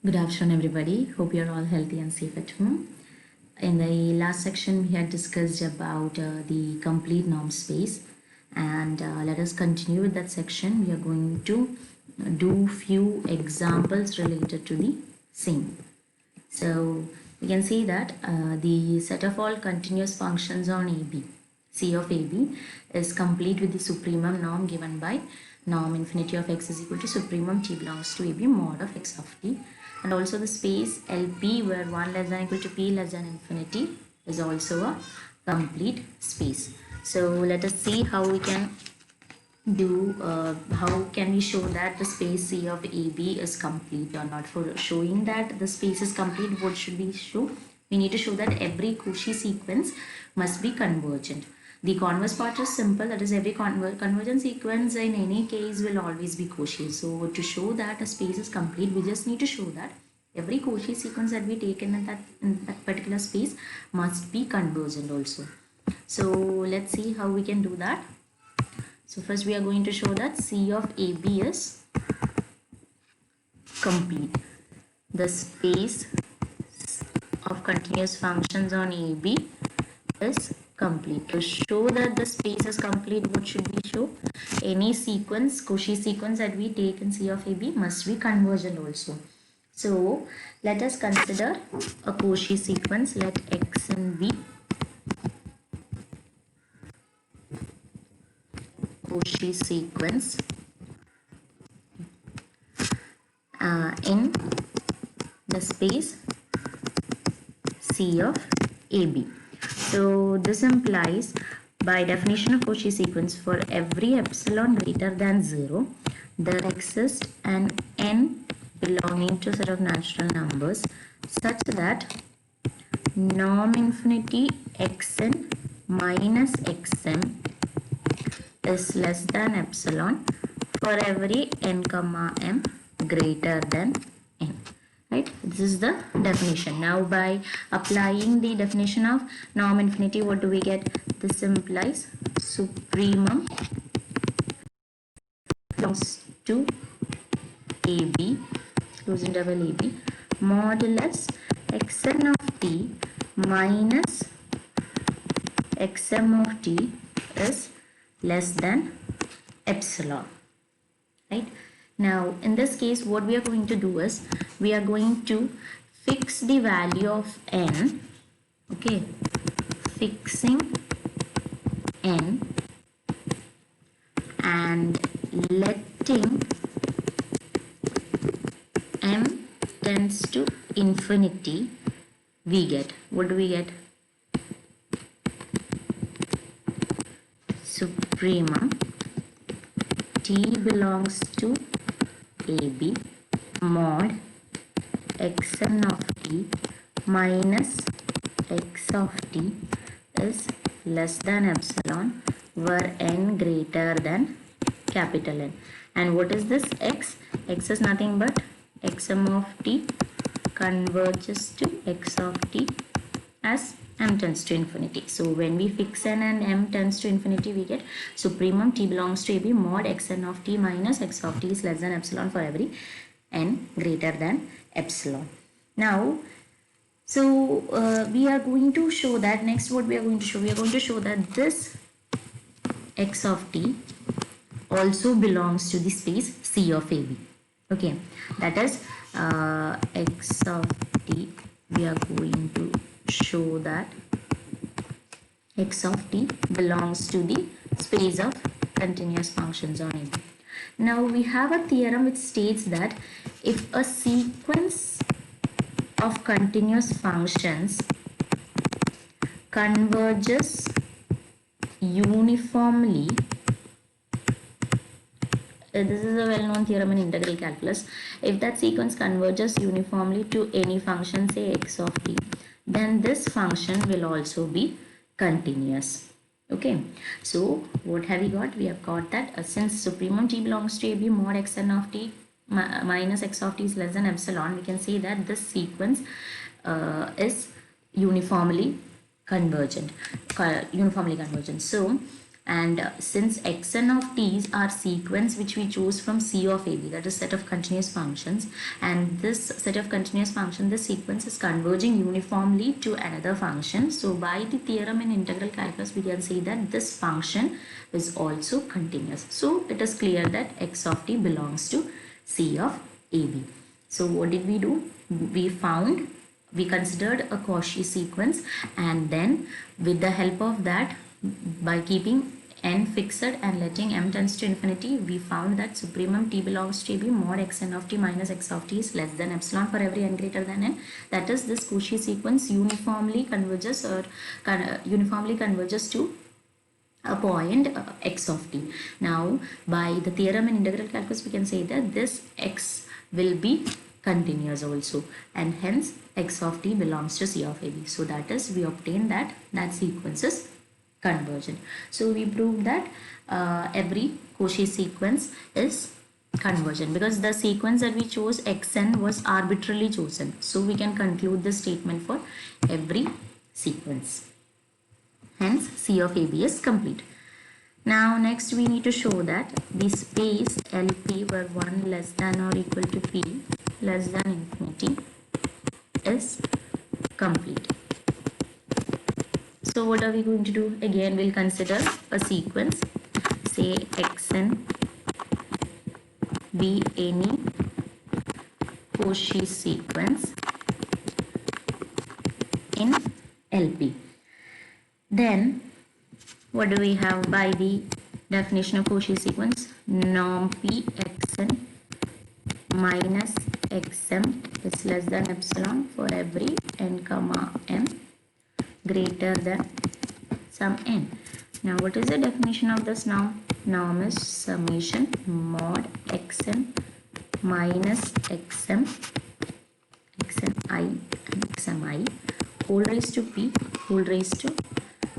Good afternoon, everybody. Hope you're all healthy and safe at home. In the last section, we had discussed about the complete norm space, and let us continue with that section. We are going to do few examples related to the same. So we can see that the set of all continuous functions on AB, C of AB, is complete with the supremum norm given by norm infinity of x is equal to supremum t belongs to AB mod of x of t, and also the space LP where 1 less than equal to p less than infinity is also a complete space. So let us see how we can do how can we show that the space C of AB is complete or not. For showing that the space is complete, what should we show? We need to show that every Cauchy sequence must be convergent. The converse part is simple, that is every convergent sequence in any case will always be Cauchy. So to show that a space is complete, we just need to show that every Cauchy sequence that we take in that particular space must be convergent also. So let's see how we can do that. So first we are going to show that C of AB is complete. The space of continuous functions on AB is complete. To show that the space is complete, what should we show? Any sequence, Cauchy sequence that we take in C of AB must be convergent also. So let us consider a Cauchy sequence. Let x and b Cauchy sequence in the space C of AB. So this implies, by definition of Cauchy sequence, for every epsilon greater than 0, there exists an n belonging to a set of natural numbers such that norm infinity xn minus xm is less than epsilon for every n comma m greater than n. Right, this is the definition. Now by applying the definition of norm infinity, what do we get? This implies supremum belongs to AB, close interval AB, modulus xn of t minus xm of t is less than epsilon. Right, now in this case what we are going to do is we are going to fix the value of n. Okay, fixing n and letting m tends to infinity, we get, what do we get? Supremum t belongs to AB mod xn of t minus x of t is less than epsilon where n greater than capital N. And what is this x? X is nothing but xm of t converges to x of t as m tends to infinity. So when we fix n and m tends to infinity, we get supremum t belongs to AB mod xn of t minus x of t is less than epsilon for every n greater than epsilon. Now, so we are going to show that, next what we are going to show? We are going to show that this x of t also belongs to the space C of AB. Okay, that is x of t, we are going to show that x of t belongs to the space of continuous functions on AB. Now we have a theorem which states that if a sequence of continuous functions converges uniformly, this is a well-known theorem in integral calculus, if that sequence converges uniformly to any function, say x of t, then this function will also be continuous. Okay, so what have we got? We have got that since supremum t belongs to AB mod xn of t minus x of t is less than epsilon, we can say that this sequence is uniformly convergent. So And since xn of t's are sequence which we choose from C of AB, that is set of continuous functions, and this set of continuous function, this sequence is converging uniformly to another function. So by the theorem in integral calculus, we can say that this function is also continuous. So it is clear that x of t belongs to C of AB. So what did we do? We considered a Cauchy sequence, and then with the help of that, by keeping n fixed and letting m tends to infinity, we found that supremum t belongs to AB mod xn of t minus x of t is less than epsilon for every n greater than n. That is, this Cauchy sequence uniformly converges to a point x of t. Now by the theorem in integral calculus, we can say that this x will be continuous also, and hence x of t belongs to C of AB. So that is, we obtain that sequence is convergent. So we proved that every Cauchy sequence is convergent because the sequence that we chose xn was arbitrarily chosen. So we can conclude this statement for every sequence. Hence C of AB is complete. Now next we need to show that the space LP where 1 less than or equal to P less than infinity is complete. So what are we going to do? Again, we'll consider a sequence. Say xn be any Cauchy sequence in LP. Then what do we have by the definition of Cauchy sequence? Norm P xn minus xm is less than epsilon for every n comma m greater than some n. Now what is the definition of this norm? Norm is summation mod xn minus xm xmi and xmi whole raised to p whole raised to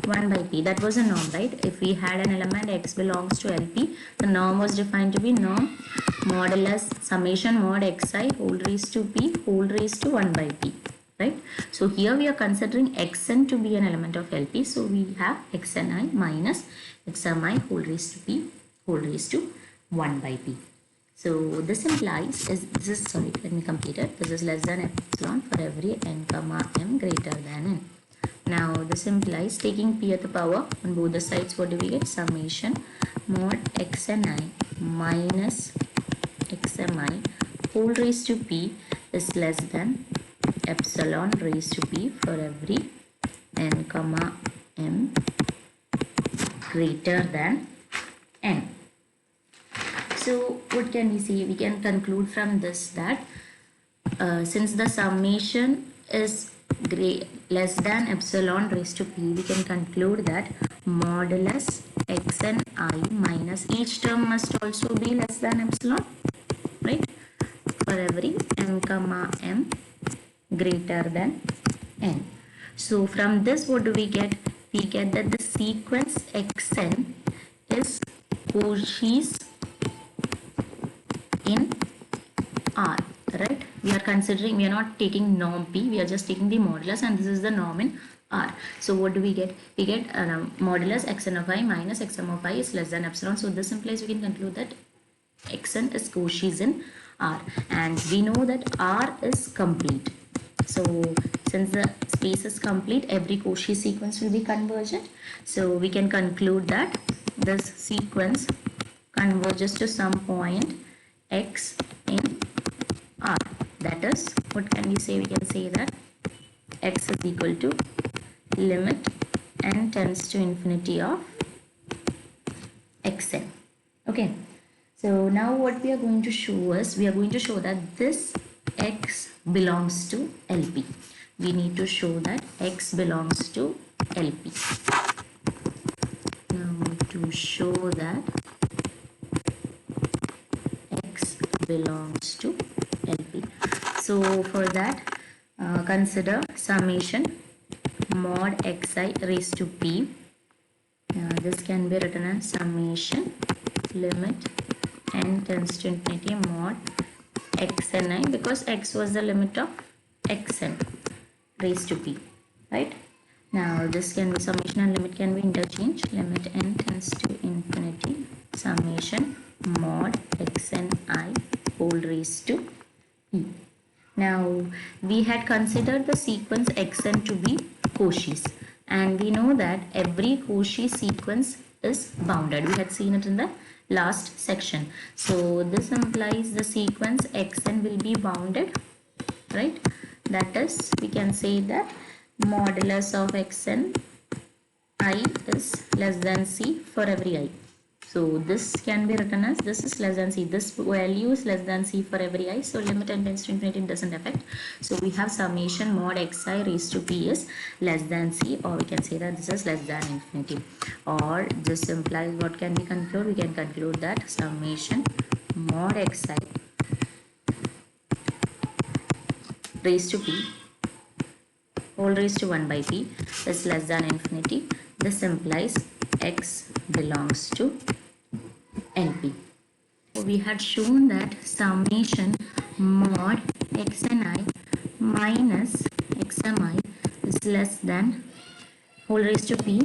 1 by p. That was a norm, right? If we had an element x belongs to LP, the norm was defined to be norm modulus summation mod xi whole raised to p whole raised to 1 by p, right? So here we are considering xn to be an element of LP. So we have xni minus xmi whole raised to p whole raised to 1 by p. So this implies let me complete it. This is less than epsilon for every n comma m greater than n. Now this implies taking p at the power on both the sides. What do we get? Summation mod xni minus xmi whole raised to p is less than epsilon raised to p for every n comma m greater than n. So what can we see? We can conclude from this that since the summation is less than epsilon raised to p, we can conclude that modulus xni minus each term must also be less than epsilon, right? For every n comma m greater than n. So from this, what do we get? We get that the sequence xn is Cauchy's in R, right? We are not taking norm P, we are just taking the modulus, and this is the norm in R. So what do we get? We get modulus xn of I minus xm of I is less than epsilon. So this implies we can conclude that xn is Cauchy's in R, and we know that R is complete. So since the space is complete, every Cauchy sequence will be convergent. So we can conclude that this sequence converges to some point x in R. That is, what can we say? We can say that x is equal to limit n tends to infinity of xn. Okay. So now what we are going to show is, we are going to show that this x belongs to LP. We need to show that x belongs to LP. Now to show that x belongs to LP. So for that, consider summation mod xi raised to p. This can be written as summation limit n tends to infinity mod xni, because x was the limit of xn raised to p, right? Now this can be summation and limit can be interchanged. Limit n tends to infinity, summation mod xn I whole raised to e. Now we had considered the sequence xn to be Cauchy's, and we know that every Cauchy sequence is bounded. We had seen it in the last section. So this implies the sequence xn will be bounded, right? That is, we can say that modulus of xn I is less than c for every I. So this can be written as this is less than c. This value is less than c for every I. So limit n tends to infinity doesn't affect. So we have summation mod xi raised to p is less than c, or we can say that this is less than infinity. Or this implies, what can we conclude? We can conclude that summation mod xi raised to p whole raised to 1 by p is less than infinity. This implies x belongs to NP. We had shown that summation mod xni minus xmi is less than whole raised to p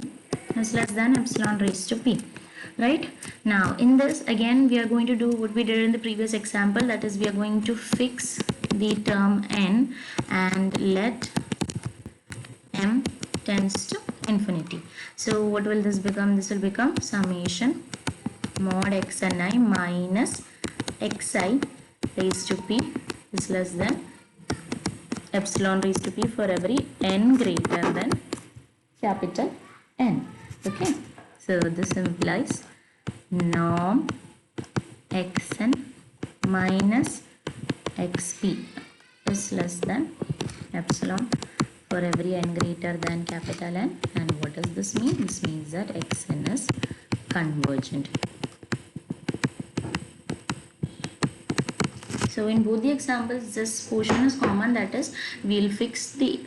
is less than epsilon raised to p. Right? Now in this again we are going to do what we did in the previous example, that is we are going to fix the term n and let m tends to infinity. So what will this become? This will become summation mod xni minus xi raised to p is less than epsilon raised to p for every n greater than capital N. Okay, so this implies norm xn minus xp is less than epsilon for every n greater than capital N. And what does this mean? This means that xn is convergent. So in both the examples this portion is common, that is we'll fix the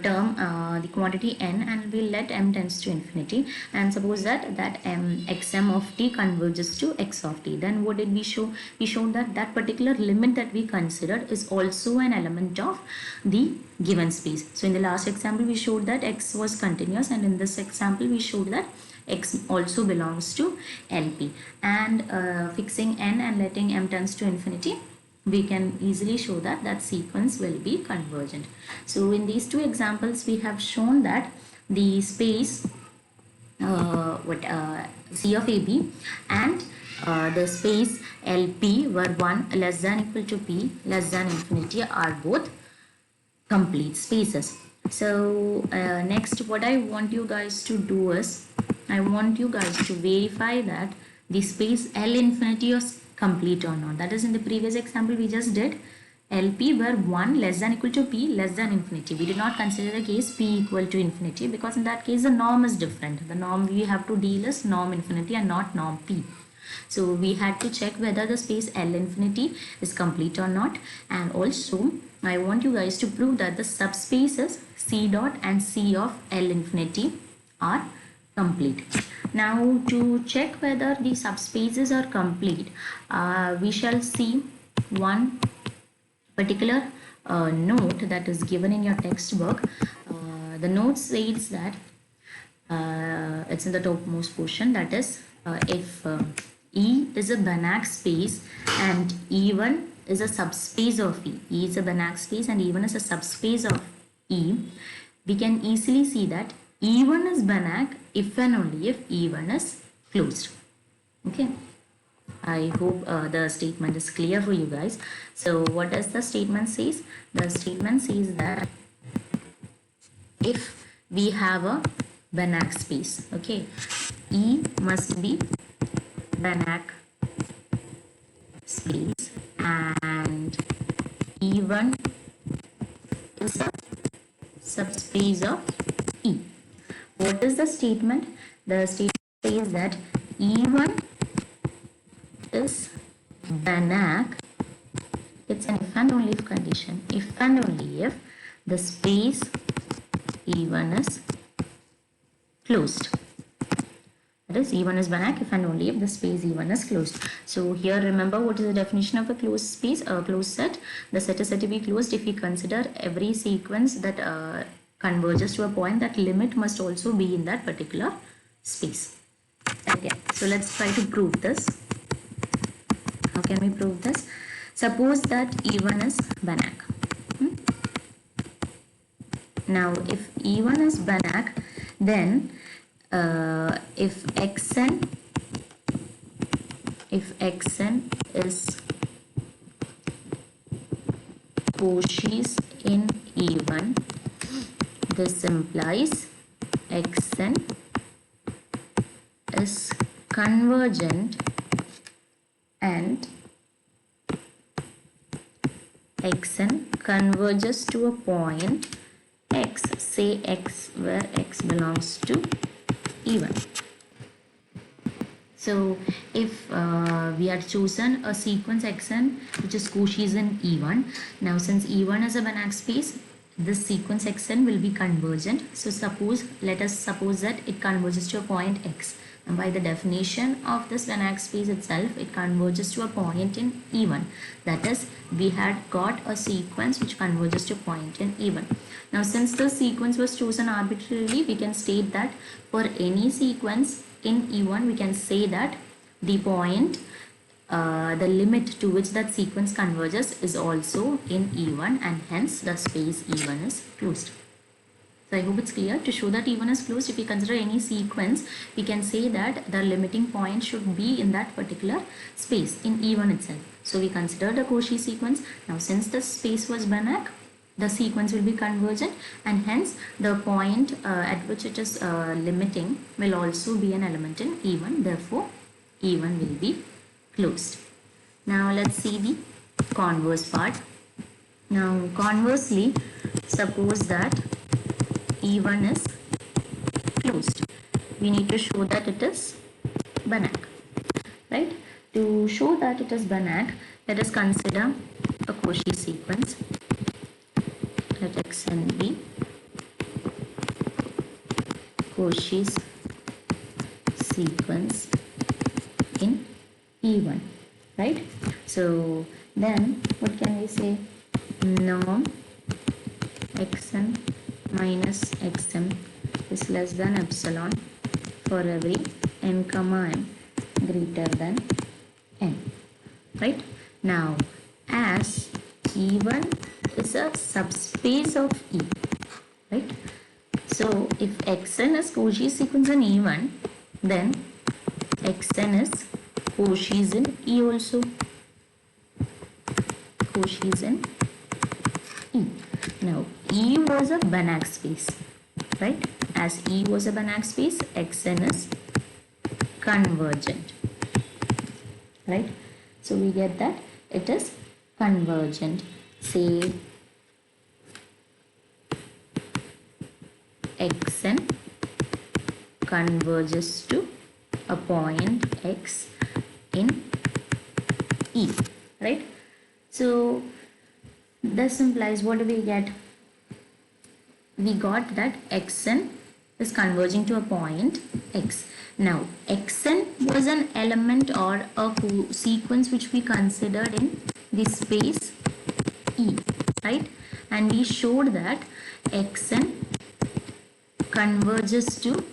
term the quantity n and we'll let m tends to infinity, and suppose that xm of t converges to x of t. Then what did we show? We showed that that particular limit that we considered is also an element of the given space. So in the last example we showed that x was continuous, and in this example we showed that x also belongs to LP. And fixing n and letting m tends to infinity, we can easily show that that sequence will be convergent. So in these two examples we have shown that the space C of AB and the space LP where 1 less than equal to P less than infinity are both complete spaces. So next what I want you guys to do is, I want you guys to verify that the space L infinity is complete or not. That is, in the previous example we just did LP where 1 less than equal to P less than infinity. We did not consider the case P equal to infinity, because in that case the norm is different. The norm we have to deal is norm infinity and not norm P. So we had to check whether the space L infinity is complete or not. And also I want you guys to prove that the subspaces C dot and C of L infinity are complete. Now to check whether the subspaces are complete, we shall see one particular note that is given in your textbook. The note says that it's in the topmost portion, that is if E is a Banach space and E1 is a subspace of E. E is a Banach space and E1 is a subspace of E. We can easily see that E1 is Banach if and only if E1 is closed. Okay, I hope the statement is clear for you guys. So what does the statement says? The statement says that if we have a Banach space, okay, E must be Banach space and E1 is a subspace of E. What is the statement? The statement says that E1 is Banach. It's an if and only if condition. If and only if the space E1 is closed. That is, E1 is Banach if and only if the space E1 is closed. So here remember what is the definition of a closed space? A closed set. The set is said to be closed if we consider every sequence that converges to a point, that limit must also be in that particular space. Okay, so let's try to prove this. How can we prove this? Suppose that E1 is Banach. Now if E1 is Banach, then if Xn is Cauchy's in E1, this implies Xn is convergent and Xn converges to a point X, say X, where X belongs to E1. So if we had chosen a sequence Xn which is Cauchy's in E1, now since E1 is a Banach space, this sequence Xn will be convergent. So let us suppose that it converges to a point X. And by the definition of this Banach space itself, it converges to a point in E1. That is, we had got a sequence which converges to a point in E1. Now since the sequence was chosen arbitrarily, we can state that for any sequence in E1, we can say that the point, the limit to which that sequence converges is also in E1, and hence the space E1 is closed. So I hope it's clear. To show that E1 is closed, if we consider any sequence, we can say that the limiting point should be in that particular space in E1 itself. So we consider the Cauchy sequence. Now since the space was Banach, the sequence will be convergent, and hence the point at which it is limiting will also be an element in E1. Therefore, E1 will be closed. Now let's see the converse part. Now conversely, suppose that E1 is closed. We need to show that it is Banach, right? To show that it is Banach, let us consider a Cauchy sequence. Let Xn be Cauchy's sequence in E1, right? So then what can we say? Norm Xn minus Xm is less than epsilon for every m comma m greater than n, right? Now as E1 is a subspace of E, right? So if Xn is Cauchy's sequence in E1, then Xn is Cauchy's in E also. Cauchy's in E. Now E was a Banach space, right? As E was a Banach space, Xn is convergent, right? So we get that it is convergent. Say Xn converges to a point X in E, right? So this implies, what do we get? We got that Xn is converging to a point X. Now Xn was an element or a sequence which we considered in the space E, right? And we showed that Xn converges to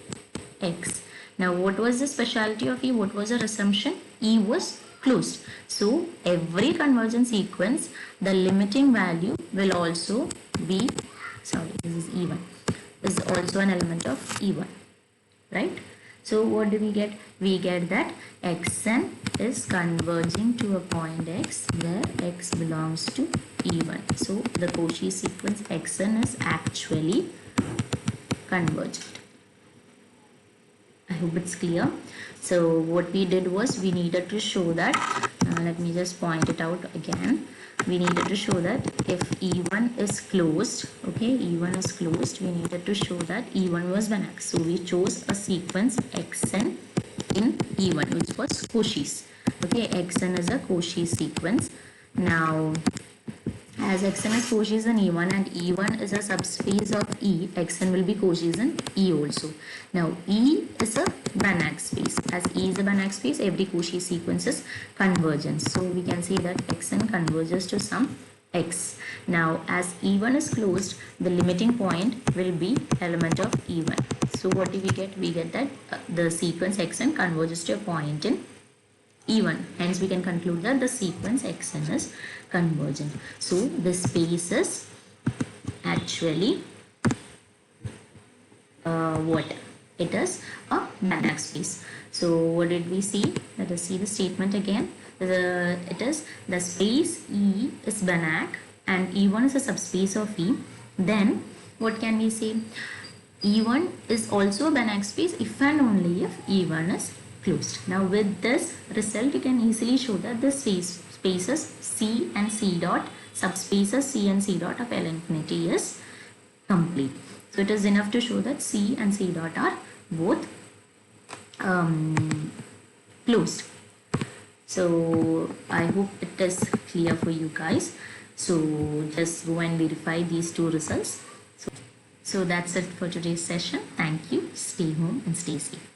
X. Now what was the specialty of E? What was our assumption? E was closed. So every convergent sequence, the limiting value will also be, this is E1, is also an element of E1, right? So what do we get? We get that Xn is converging to a point X where X belongs to E1. So the Cauchy sequence Xn is actually convergent. I hope it's clear. So what we did was, we needed to show that, let me just point it out again. We needed to show that if E1 is closed, okay, E1 is closed, we needed to show that E1 was Banach. So we chose a sequence Xn in E1, which was Cauchy's. Okay, Xn is a Cauchy sequence. Now as Xn is Cauchy's in E1 and E1 is a subspace of E, Xn will be Cauchy's in E also. Now E is a Banach space. As E is a Banach space, every Cauchy sequence is convergent. So we can say that Xn converges to some x. Now as E1 is closed, the limiting point will be element of E1. So what do we get? We get that the sequence xn converges to a point in E1. Hence we can conclude that the sequence xn is convergent. So the space is actually what? It is a Banach space. So what did we see? Let us see the statement again. It is the space E is Banach and E1 is a subspace of E. Then what can we say? E1 is also a Banach space if and only if E1 is closed. Now with this result you can easily show that the spaces C and C dot, subspaces C and C dot of L infinity is complete. So it is enough to show that C and C dot are both closed. So I hope it is clear for you guys. So just go and verify these two results. So that's it for today's session. Thank you. Stay home and stay safe.